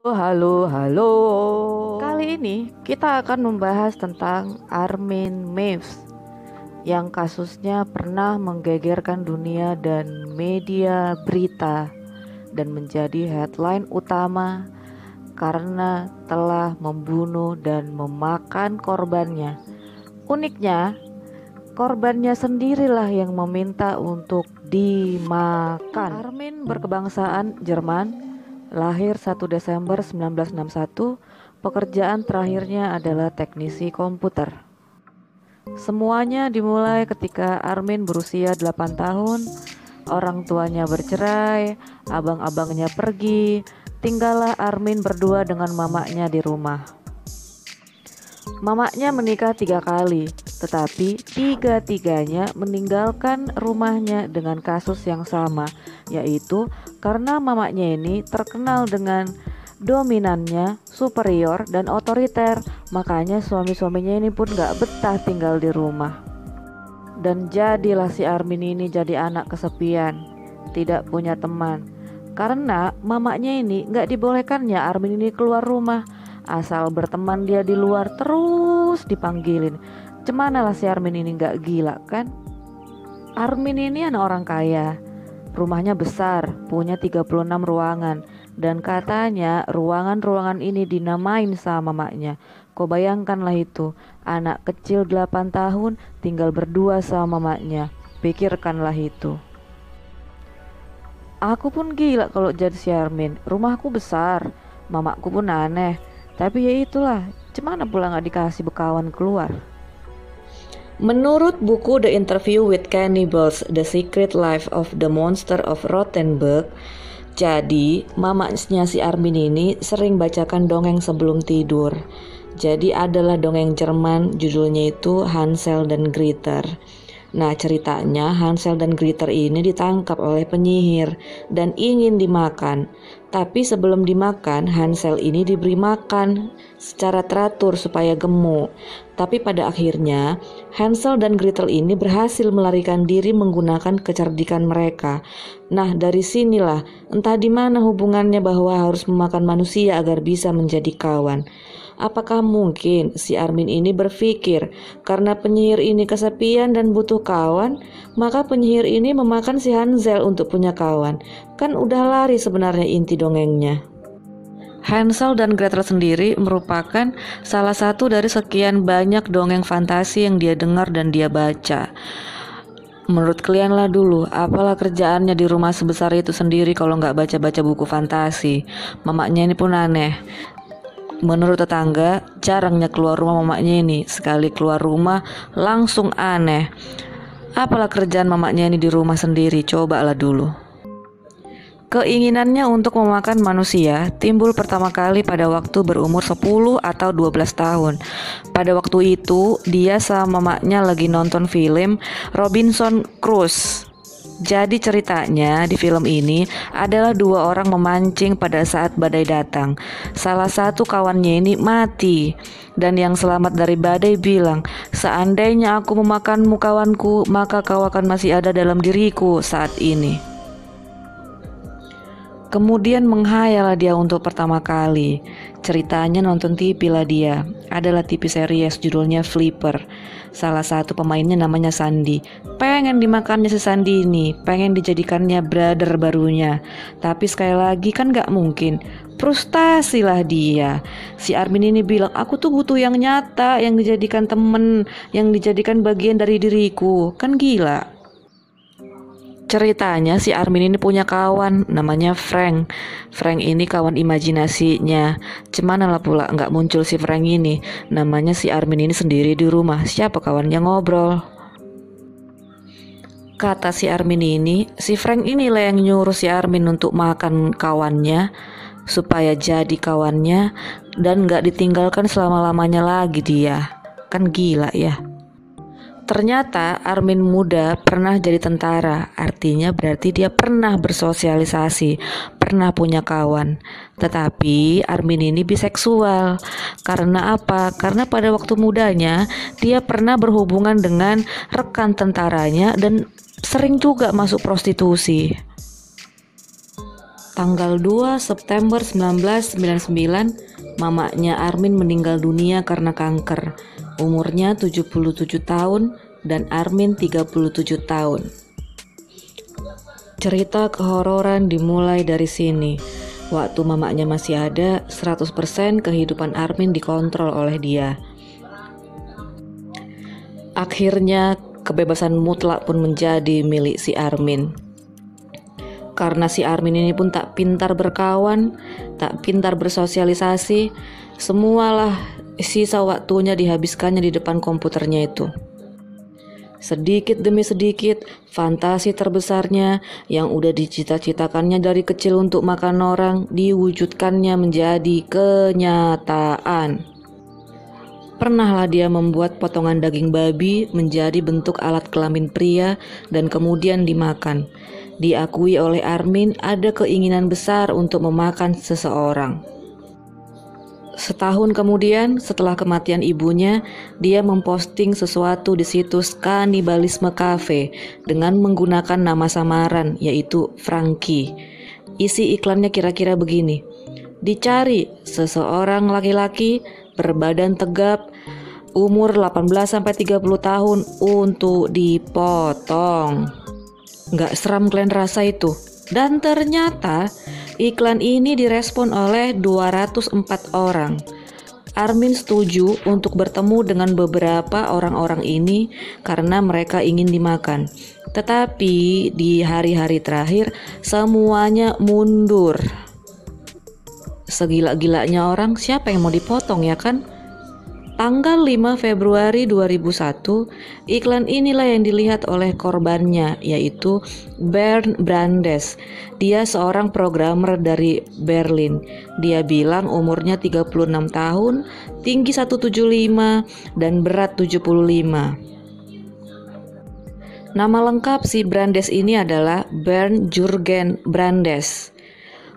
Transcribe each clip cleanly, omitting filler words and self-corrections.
Halo, halo. Kali ini kita akan membahas tentang Armin Meiwes yang kasusnya pernah menggegerkan dunia dan media berita dan menjadi headline utama karena telah membunuh dan memakan korbannya. Uniknya, korbannya sendirilah yang meminta untuk dimakan. Armin berkebangsaan Jerman, lahir 1 Desember 1961. Pekerjaan terakhirnya adalah teknisi komputer. Semuanya dimulai ketika Armin berusia 8 tahun. Orang tuanya bercerai, abang-abangnya pergi, tinggallah Armin berdua dengan mamanya di rumah. Mamanya menikah 3 kali, tetapi tiga-tiganya meninggalkan rumahnya dengan kasus yang sama, yaitu karena mamanya ini terkenal dengan dominannya, superior, dan otoriter. Makanya suami-suaminya ini pun gak betah tinggal di rumah. Dan jadilah si Armin ini jadi anak kesepian, tidak punya teman. Karena mamanya ini gak dibolehkannya Armin ini keluar rumah. Asal berteman dia di luar terus dipanggilin. Cemanalah si Armin ini gak gila kan? Armin ini anak orang kaya. Rumahnya besar, punya 36 ruangan. Dan katanya ruangan-ruangan ini dinamain sama mamanya. Kau bayangkanlah itu, anak kecil 8 tahun tinggal berdua sama mamanya. Pikirkanlah itu. Aku pun gila kalau jadi si Armin. Rumahku besar, mamaku pun aneh. Tapi ya itulah, cemana pula gak dikasih bekawan keluar. Menurut buku The Interview with Cannibals, The Secret Life of the Monster of Rothenburg, jadi mamanya si Armin ini sering bacakan dongeng sebelum tidur. Jadi adalah dongeng Jerman, judulnya itu Hansel dan Gretel. Nah, ceritanya Hansel dan Gretel ini ditangkap oleh penyihir dan ingin dimakan. Tapi sebelum dimakan, Hansel ini diberi makan secara teratur supaya gemuk. Tapi pada akhirnya, Hansel dan Gretel ini berhasil melarikan diri menggunakan kecerdikan mereka. Nah, dari sinilah entah di mana hubungannya bahwa harus memakan manusia agar bisa menjadi kawan. Apakah mungkin si Armin ini berpikir karena penyihir ini kesepian dan butuh kawan, maka penyihir ini memakan si Hansel untuk punya kawan? Kan udah lari sebenarnya inti dongengnya. Hansel dan Gretel sendiri merupakan salah satu dari sekian banyak dongeng fantasi yang dia dengar dan dia baca. Menurut kalian lah dulu, apalah kerjaannya di rumah sebesar itu sendiri kalau nggak baca-baca buku fantasi? Mamanya ini pun aneh. Menurut tetangga, jarangnya keluar rumah mamanya ini. Sekali keluar rumah, langsung aneh. Apalah kerjaan mamanya ini di rumah sendiri, cobalah dulu. Keinginannya untuk memakan manusia timbul pertama kali pada waktu berumur 10 atau 12 tahun. Pada waktu itu, dia sama mamanya lagi nonton film Robinson Crusoe. Jadi ceritanya di film ini adalah dua orang memancing pada saat badai datang. Salah satu kawannya ini mati, dan yang selamat dari badai bilang, "Seandainya aku memakanmu kawanku, maka kau akan masih ada dalam diriku saat ini." Kemudian menghayal dia untuk pertama kali. Ceritanya nonton TV lah dia. Adalah TV series judulnya Flipper. Salah satu pemainnya namanya Sandy. Pengen dimakannya si Sandy ini, pengen dijadikannya brother barunya. Tapi sekali lagi kan gak mungkin. Frustasi lah dia. Si Armin ini bilang, aku tuh butuh yang nyata, yang dijadikan temen, yang dijadikan bagian dari diriku. Kan gila. Ceritanya si Armin ini punya kawan namanya Frank. Frank ini kawan imajinasinya. Cuman lah pula nggak muncul si Frank ini. Namanya si Armin ini sendiri di rumah. Siapa kawannya ngobrol? Kata si Armin ini, si Frank inilah yang nyuruh si Armin untuk makan kawannya supaya jadi kawannya dan nggak ditinggalkan selama-lamanya lagi dia. Kan gila ya. Ternyata Armin muda pernah jadi tentara, artinya berarti dia pernah bersosialisasi, pernah punya kawan. Tetapi Armin ini biseksual. Karena apa? Karena pada waktu mudanya dia pernah berhubungan dengan rekan tentaranya dan sering juga masuk prostitusi. Tanggal 2 September 1999, mamanya Armin meninggal dunia karena kanker. Umurnya 77 tahun dan Armin 37 tahun. Cerita kehororan dimulai dari sini. Waktu mamanya masih ada, 100% kehidupan Armin dikontrol oleh dia. Akhirnya kebebasan mutlak pun menjadi milik si Armin. Karena si Armin ini pun tak pintar berkawan, tak pintar bersosialisasi, semualah sisa waktunya dihabiskannya di depan komputernya itu. Sedikit demi sedikit, fantasi terbesarnya yang udah dicita-citakannya dari kecil untuk makan orang, diwujudkannya menjadi kenyataan. Pernahlah dia membuat potongan daging babi menjadi bentuk alat kelamin pria dan kemudian dimakan. Diakui oleh Armin ada keinginan besar untuk memakan seseorang. Setahun kemudian, setelah kematian ibunya, dia memposting sesuatu di situs Kanibalisme Cafe dengan menggunakan nama samaran, yaitu Frankie. Isi iklannya kira-kira begini: dicari seseorang laki-laki berbadan tegap, umur 18-30 tahun untuk dipotong. Nggak seram kalian rasa itu? Dan ternyata iklan ini direspon oleh 204 orang. Armin setuju untuk bertemu dengan beberapa orang-orang ini karena mereka ingin dimakan. Tetapi di hari-hari terakhir semuanya mundur. Segila-gilanya orang, siapa yang mau dipotong ya kan? Tanggal 5 Februari 2001, iklan inilah yang dilihat oleh korbannya, yaitu Bernd Brandes. Dia seorang programmer dari Berlin. Dia bilang umurnya 36 tahun, tinggi 175 dan berat 75. Nama lengkap si Brandes ini adalah Bernd Jurgen Brandes.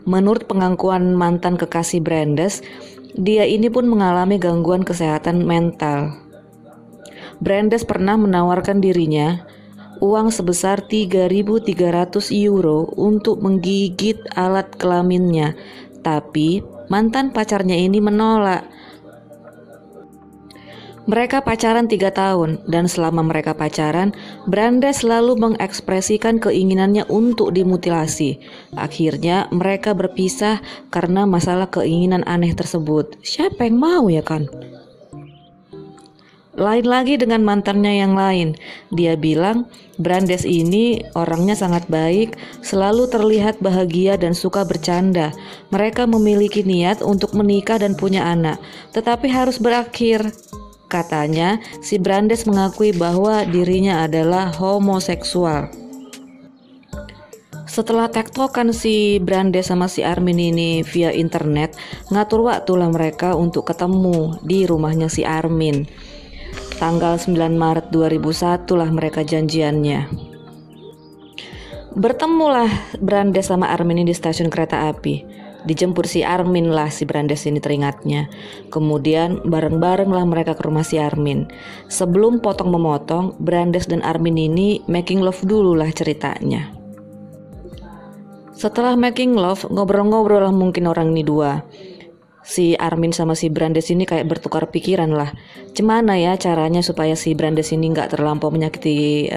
Menurut pengakuan mantan kekasih Brandes, dia ini pun mengalami gangguan kesehatan mental. Brandes pernah menawarkan dirinya uang sebesar 3.300 euro untuk menggigit alat kelaminnya, tapi mantan pacarnya ini menolak. Mereka pacaran 3 tahun dan selama mereka pacaran, Brandes selalu mengekspresikan keinginannya untuk dimutilasi. Akhirnya mereka berpisah karena masalah keinginan aneh tersebut. Siapa yang mau ya kan? Lain lagi dengan mantannya yang lain. Dia bilang Brandes ini orangnya sangat baik, selalu terlihat bahagia dan suka bercanda. Mereka memiliki niat untuk menikah dan punya anak, tetapi harus berakhir. Katanya, si Brandes mengakui bahwa dirinya adalah homoseksual. Setelah tektokan si Brandes sama si Armin ini via internet, ngatur waktulah mereka untuk ketemu di rumahnya si Armin. Tanggal 9 Maret 2001 lah mereka janjiannya. Bertemulah Brandes sama Armin ini di stasiun kereta api. Dijemput si Armin lah si Brandes ini teringatnya. Kemudian bareng-bareng lah mereka ke rumah si Armin. Sebelum potong memotong, Brandes dan Armin ini making love dulu lah ceritanya. Setelah making love, ngobrol-ngobrol lah mungkin orang ini dua. Si Armin sama si Brandes ini kayak bertukar pikiran lah. Gimana ya caranya supaya si Brandes ini nggak terlampau menyakiti,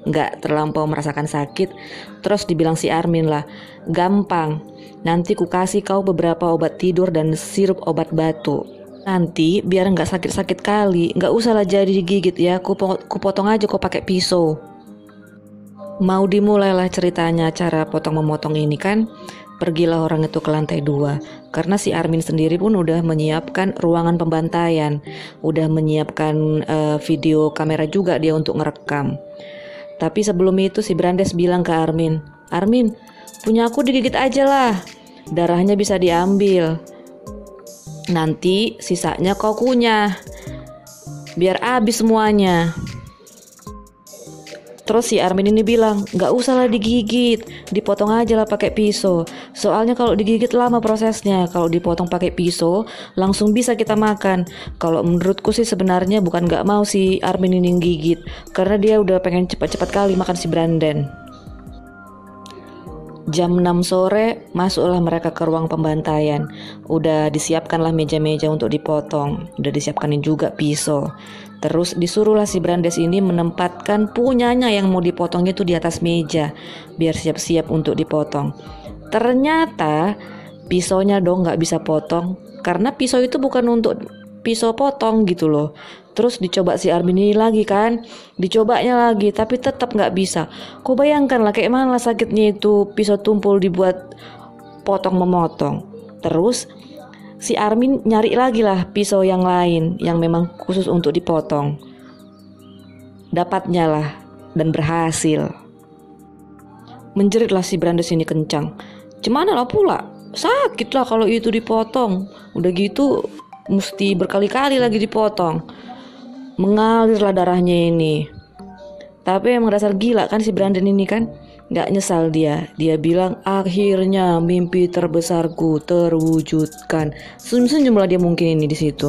nggak terlampau merasakan sakit. Terus dibilang si Armin lah, gampang. Nanti ku kasih kau beberapa obat tidur dan sirup obat batu. Nanti biar nggak sakit-sakit kali, nggak usah lah jadi digigit ya. Ku potong aja kau pakai pisau. Mau dimulailah ceritanya cara potong-memotong ini kan. Pergilah orang itu ke lantai 2 karena si Armin sendiri pun udah menyiapkan ruangan pembantaian, udah menyiapkan video kamera juga dia untuk ngerekam. Tapi sebelum itu si Brandes bilang ke Armin, Armin, punya aku digigit aja lah, darahnya bisa diambil, nanti sisanya kau kunyah, biar habis semuanya. Terus si Armin ini bilang, gak usah lah digigit, dipotong aja lah pakai pisau. Soalnya kalau digigit lama prosesnya, kalau dipotong pakai pisau langsung bisa kita makan. Kalau menurutku sih sebenarnya bukan gak mau si Armin ini gigit, karena dia udah pengen cepat-cepat kali makan si Branden. Jam 6 sore masuklah mereka ke ruang pembantaian. Udah disiapkanlah meja-meja untuk dipotong. Udah disiapkanin juga pisau. Terus disuruhlah si Brandes ini menempatkan punyanya yang mau dipotong itu di atas meja, biar siap-siap untuk dipotong. Ternyata pisaunya dong gak bisa potong, karena pisau itu bukan untuk pisau potong gitu loh. Terus dicoba si Armin ini lagi kan, dicobanya lagi tapi tetap gak bisa. Kau bayangkan lah kayak mana sakitnya itu pisau tumpul dibuat potong memotong. Terus si Armin nyari lagi lah pisau yang lain yang memang khusus untuk dipotong. Dapatnya lah dan berhasil. Menjeritlah si Brandes ini kencang. Cemana lah pula, sakit lah kalau itu dipotong. Udah gitu mesti berkali-kali lagi dipotong. Mengalirlah darahnya ini. Tapi emang dasar gila kan si Brandon ini kan. Gak nyesal dia. Dia bilang akhirnya mimpi terbesarku terwujudkan. Senyum-senyumlah dia mungkin ini di situ.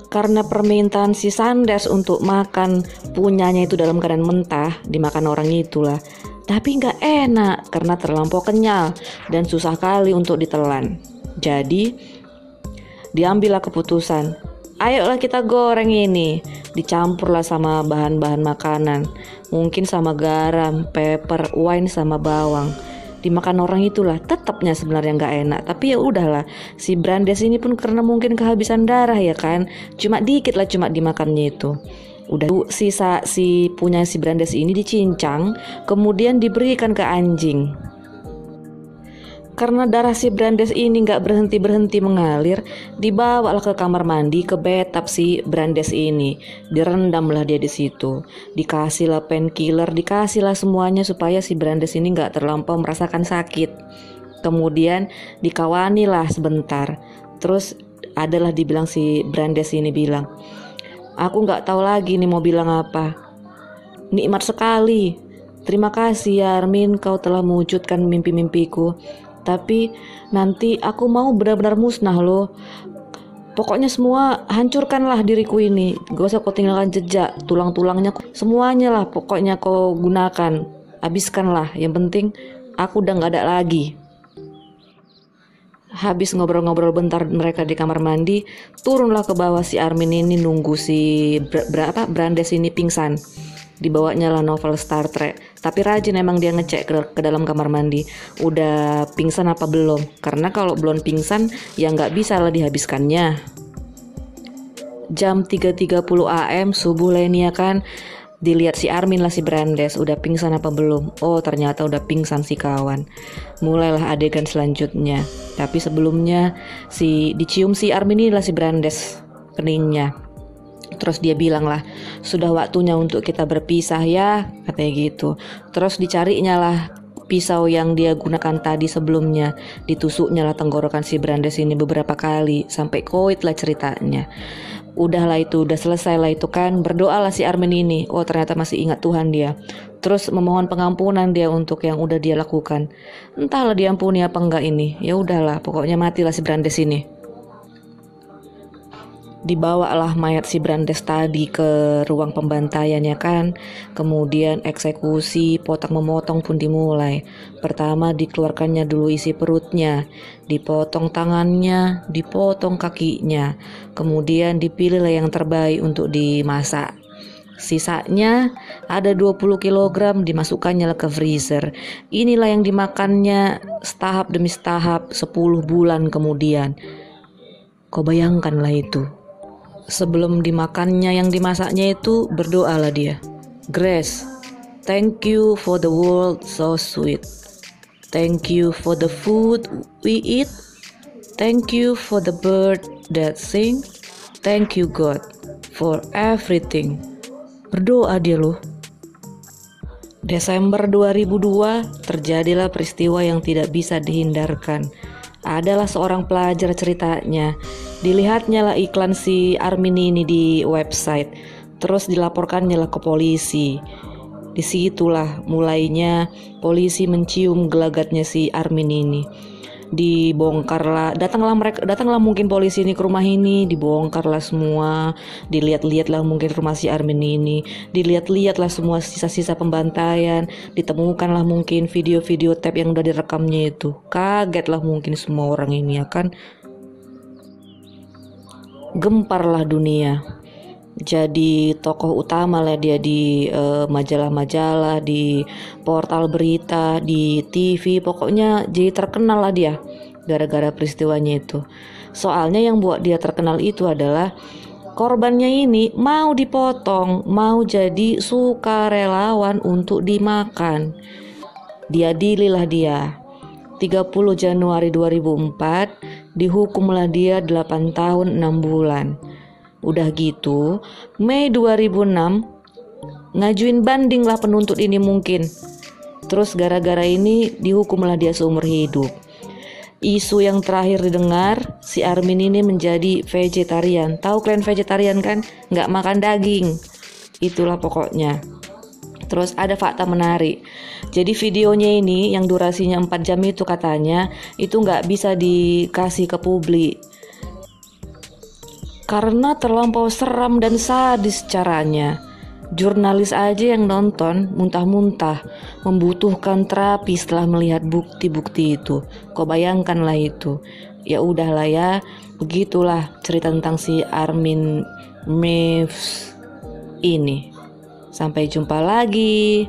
Karena permintaan si Sanders untuk makan punyanya itu dalam keadaan mentah, dimakan orang itulah. Tapi gak enak karena terlampau kenyal dan susah kali untuk ditelan. Jadi diambillah keputusan, ayolah kita goreng ini. Dicampurlah sama bahan-bahan makanan, mungkin sama garam, pepper, wine sama bawang. Dimakan orang itulah, tetapnya sebenarnya nggak enak. Tapi ya udahlah, si Brandes ini pun karena mungkin kehabisan darah ya kan, cuma dikit lah cuma dimakannya itu. Udah sisa si punya si Brandes ini dicincang, kemudian diberikan ke anjing. Karena darah si Brandes ini gak berhenti-berhenti mengalir, dibawalah ke kamar mandi ke bathtub si Brandes ini. Direndamlah dia di situ. Dikasihlah painkiller, dikasihlah semuanya supaya si Brandes ini gak terlampau merasakan sakit. Kemudian dikawanilah sebentar. Terus adalah dibilang si Brandes ini bilang, aku gak tahu lagi nih mau bilang apa. Nikmat sekali. Terima kasih ya Armin, kau telah mewujudkan mimpi-mimpiku. Tapi nanti aku mau benar-benar musnah loh. Pokoknya semua hancurkanlah diriku ini. Gak usah kau tinggalkan jejak, tulang-tulangnya semuanya lah pokoknya kau gunakan. Habiskanlah, yang penting aku udah gak ada lagi. Habis ngobrol-ngobrol bentar mereka di kamar mandi, turunlah ke bawah si Armin ini nunggu si Brandes ini pingsan. Dibawanya lah novel Star Trek. Tapi rajin emang dia ngecek ke dalam kamar mandi, udah pingsan apa belum. Karena kalau belum pingsan ya nggak bisa lah dihabiskannya. Jam 3.30 AM subuh lah ini ya kan. Dilihat si Armin lah si Brandes udah pingsan apa belum. Oh ternyata udah pingsan si kawan. Mulailah adegan selanjutnya. Tapi sebelumnya dicium si Armin ini lah si Brandes keningnya. Terus dia bilang lah, sudah waktunya untuk kita berpisah ya, katanya gitu. Terus dicarinya lah pisau yang dia gunakan tadi sebelumnya. Ditusuknya lah tenggorokan si Brandes ini beberapa kali, sampai koit lah ceritanya. Udahlah itu, udah selesai lah itu kan. Berdoalah si Armin ini. Oh ternyata masih ingat Tuhan dia. Terus memohon pengampunan dia untuk yang udah dia lakukan. Entahlah diampuni apa enggak ini. Ya udahlah, pokoknya matilah si Brandes ini. Dibawalah mayat si Brandes tadi ke ruang pembantaian ya kan. Kemudian eksekusi potong memotong pun dimulai. Pertama dikeluarkannya dulu isi perutnya, dipotong tangannya, dipotong kakinya. Kemudian dipilihlah yang terbaik untuk dimasak. Sisanya ada 20 kg dimasukkannya ke freezer. Inilah yang dimakannya setahap demi setahap 10 bulan kemudian. Kau bayangkanlah itu. Sebelum dimakannya yang dimasaknya itu berdoalah dia. Grace, thank you for the world so sweet. Thank you for the food we eat. Thank you for the bird that sing. Thank you God for everything. Berdoa dia loh. Desember 2002 terjadilah peristiwa yang tidak bisa dihindarkan. Adalah seorang pelajar ceritanya. Dilihatnya lah iklan si Armin ini di website. Terus dilaporkannya lah ke polisi. Disitulah mulainya polisi mencium gelagatnya si Armin ini. dibongkarlah, datanglah mungkin polisi ini ke rumah ini, dibongkarlah semua, dilihat-lihatlah mungkin rumah si Armin ini, dilihat-lihatlah semua sisa-sisa pembantaian, ditemukanlah mungkin video-video tape yang udah direkamnya itu. Kagetlah mungkin semua orang ini ya kan, gemparlah dunia. Jadi tokoh utama lah dia di majalah-majalah, di portal berita, di TV, pokoknya jadi terkenal lah dia gara-gara peristiwanya itu. Soalnya yang buat dia terkenal itu adalah korbannya ini mau dipotong, mau jadi sukarelawan untuk dimakan. Diadililah dia. 30 Januari 2004 dihukumlah dia 8 tahun 6 bulan. Udah gitu, Mei 2006 ngajuin banding lah penuntut ini mungkin. Terus gara-gara ini dihukumlah dia seumur hidup. Isu yang terakhir didengar, si Armin ini menjadi vegetarian. Tahu kalian vegetarian kan? Nggak makan daging. Itulah pokoknya. Terus ada fakta menarik. Jadi videonya ini yang durasinya 4 jam itu katanya itu nggak bisa dikasih ke publik karena terlampau seram dan sadis caranya. Jurnalis aja yang nonton muntah-muntah, membutuhkan terapi setelah melihat bukti-bukti itu. Kau bayangkanlah itu. Ya udahlah ya, begitulah cerita tentang si Armin Meiwes ini. Sampai jumpa lagi.